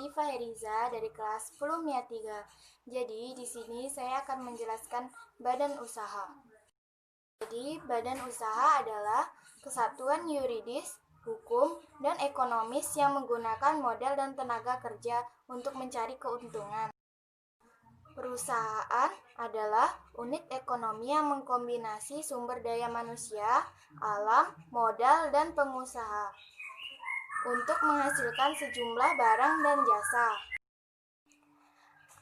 Diva Heriza dari kelas 10 MIA 3. Jadi, di sini saya akan menjelaskan badan usaha. Jadi, badan usaha adalah kesatuan yuridis, hukum, dan ekonomis yang menggunakan modal dan tenaga kerja untuk mencari keuntungan. Perusahaan adalah unit ekonomi yang mengkombinasi sumber daya manusia, alam, modal, dan pengusaha untuk menghasilkan sejumlah barang dan jasa.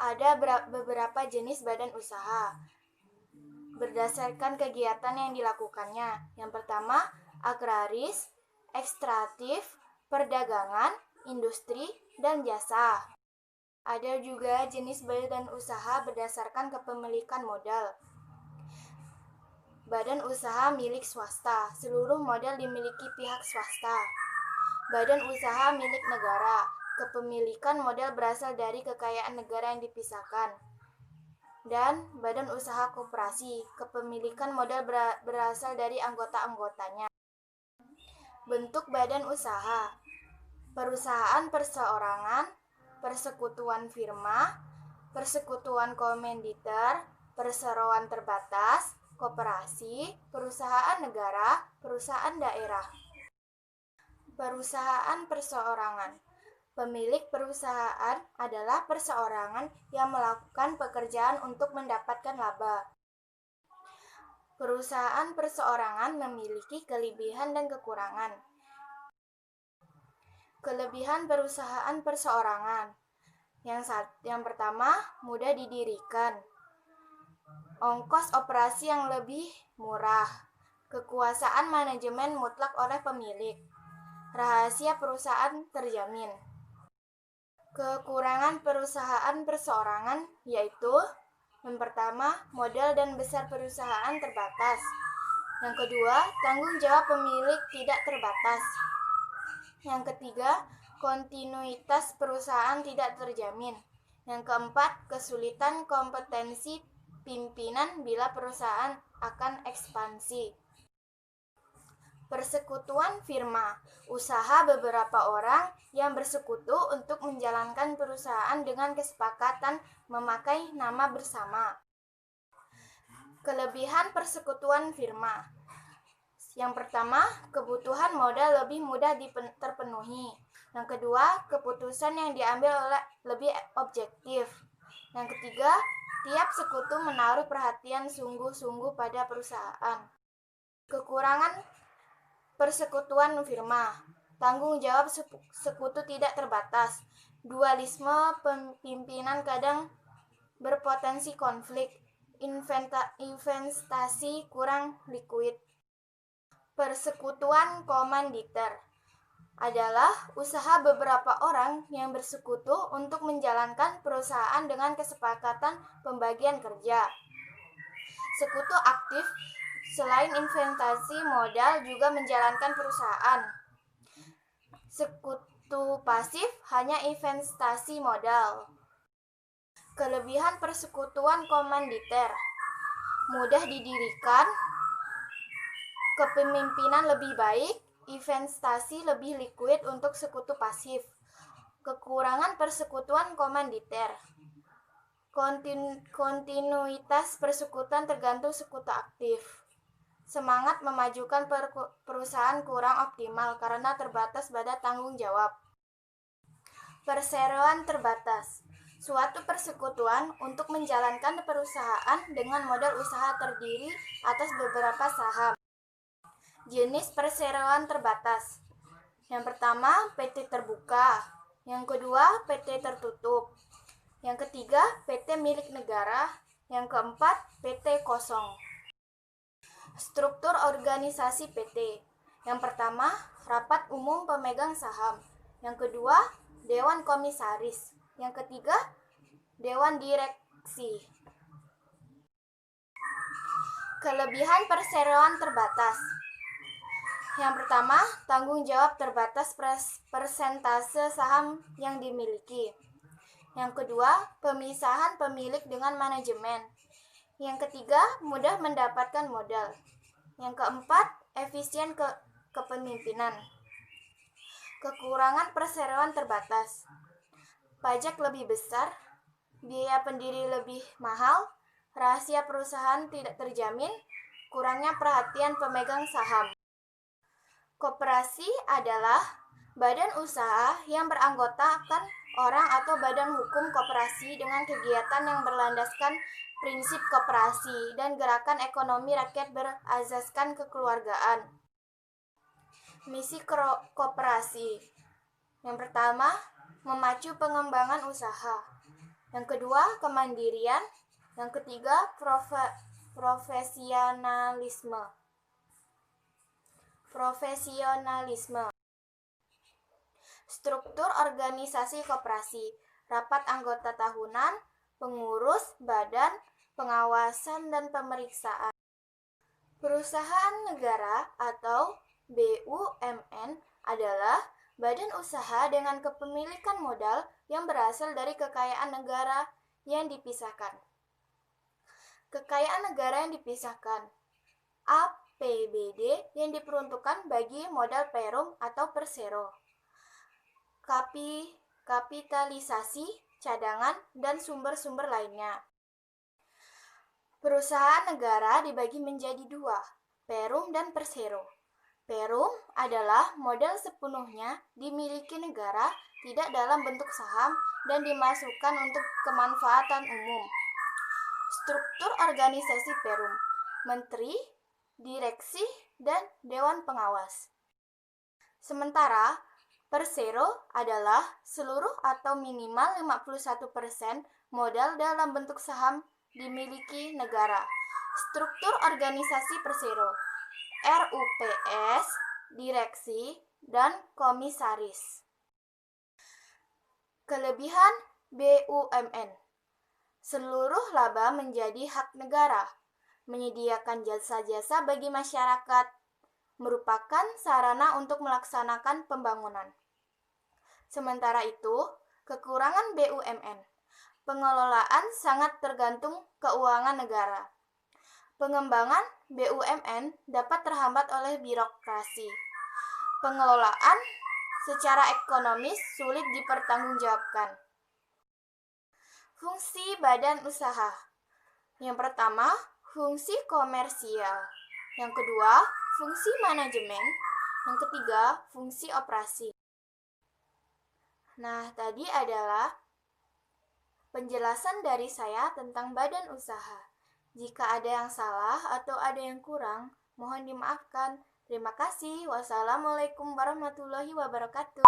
Ada beberapa jenis badan usaha berdasarkan kegiatan yang dilakukannya. Yang pertama, agraris, ekstraktif, perdagangan, industri, dan jasa. Ada juga jenis badan usaha berdasarkan kepemilikan modal. Badan usaha milik swasta, seluruh modal dimiliki pihak swasta. Badan usaha milik negara, kepemilikan modal berasal dari kekayaan negara yang dipisahkan. Dan badan usaha koperasi, kepemilikan modal berasal dari anggota-anggotanya. Bentuk badan usaha: perusahaan perseorangan, persekutuan firma, persekutuan komanditer, perseroan terbatas, koperasi, perusahaan negara, perusahaan daerah. Perusahaan perseorangan: pemilik perusahaan adalah perseorangan yang melakukan pekerjaan untuk mendapatkan laba. Perusahaan perseorangan memiliki kelebihan dan kekurangan. Kelebihan perusahaan perseorangan: yang pertama, mudah didirikan. Ongkos operasi yang lebih murah. Kekuasaan manajemen mutlak oleh pemilik. Rahasia perusahaan terjamin. Kekurangan perusahaan perseorangan yaitu: yang pertama, modal dan besar perusahaan terbatas. Yang kedua, tanggung jawab pemilik tidak terbatas. Yang ketiga, kontinuitas perusahaan tidak terjamin. Yang keempat, kesulitan kompetensi pimpinan bila perusahaan akan ekspansi. Persekutuan firma: usaha beberapa orang yang bersekutu untuk menjalankan perusahaan dengan kesepakatan memakai nama bersama. Kelebihan persekutuan firma: yang pertama, kebutuhan modal lebih mudah terpenuhi. Yang kedua, keputusan yang diambil lebih objektif. Yang ketiga, tiap sekutu menaruh perhatian sungguh-sungguh pada perusahaan. Kekurangan persekutuan firma: tanggung jawab sekutu tidak terbatas. Dualisme pimpinan kadang berpotensi konflik. Investasi kurang liquid. Persekutuan komanditer adalah usaha beberapa orang yang bersekutu untuk menjalankan perusahaan dengan kesepakatan pembagian kerja. Sekutu aktif selain investasi modal juga menjalankan perusahaan. Sekutu pasif hanya investasi modal. Kelebihan persekutuan komanditer: mudah didirikan, kepemimpinan lebih baik, investasi lebih liquid untuk sekutu pasif. Kekurangan persekutuan komanditer: kontinuitas persekutuan tergantung sekutu aktif. Semangat memajukan perusahaan kurang optimal karena terbatas pada tanggung jawab. Perseroan terbatas: suatu persekutuan untuk menjalankan perusahaan dengan modal usaha terdiri atas beberapa saham. Jenis perseroan terbatas: yang pertama, PT terbuka. Yang kedua, PT tertutup. Yang ketiga, PT milik negara. Yang keempat, PT kosong. Struktur organisasi PT: yang pertama, rapat umum pemegang saham. Yang kedua, dewan komisaris. Yang ketiga, dewan direksi. Kelebihan perseroan terbatas: yang pertama, tanggung jawab terbatas persentase saham yang dimiliki. Yang kedua, pemisahan pemilik dengan manajemen. Yang ketiga, mudah mendapatkan modal. Yang keempat, efisien kepemimpinan. Kekurangan perseroan terbatas: pajak lebih besar, biaya pendiri lebih mahal, rahasia perusahaan tidak terjamin, kurangnya perhatian pemegang saham. Koperasi adalah badan usaha yang beranggotakan orang atau badan hukum koperasi dengan kegiatan yang berlandaskan prinsip koperasi dan gerakan ekonomi rakyat berasaskan kekeluargaan. Misi koperasi. Yang pertama, memacu pengembangan usaha. Yang kedua, kemandirian. Yang ketiga, profesionalisme. Struktur organisasi koperasi, rapat anggota tahunan, pengurus, badan, pengawasan, dan pemeriksaan. Perusahaan negara atau BUMN adalah badan usaha dengan kepemilikan modal yang berasal dari kekayaan negara yang dipisahkan. Kekayaan negara yang dipisahkan. APBD yang diperuntukkan bagi modal perum atau persero. Kapitalisasi, cadangan, dan sumber-sumber lainnya. Perusahaan negara dibagi menjadi dua, perum dan persero. Perum adalah modal sepenuhnya dimiliki negara, tidak dalam bentuk saham, dan dimasukkan untuk kemanfaatan umum. Struktur organisasi perum, menteri, direksi, dan dewan pengawas. Sementara, persero adalah seluruh atau minimal 51% modal dalam bentuk saham dimiliki negara. Struktur organisasi persero, RUPS, direksi, dan komisaris. Kelebihan BUMN. Seluruh laba menjadi hak negara, menyediakan jasa-jasa bagi masyarakat, merupakan sarana untuk melaksanakan pembangunan. Sementara itu, kekurangan BUMN. Pengelolaan sangat tergantung keuangan negara. Pengembangan BUMN dapat terhambat oleh birokrasi. Pengelolaan secara ekonomis sulit dipertanggungjawabkan. Fungsi badan usaha. Yang pertama, fungsi komersial. Yang kedua, fungsi manajemen. Yang ketiga, fungsi operasi. Nah, tadi adalah penjelasan dari saya tentang badan usaha. Jika ada yang salah atau ada yang kurang, mohon dimaafkan. Terima kasih. Wassalamualaikum warahmatullahi wabarakatuh.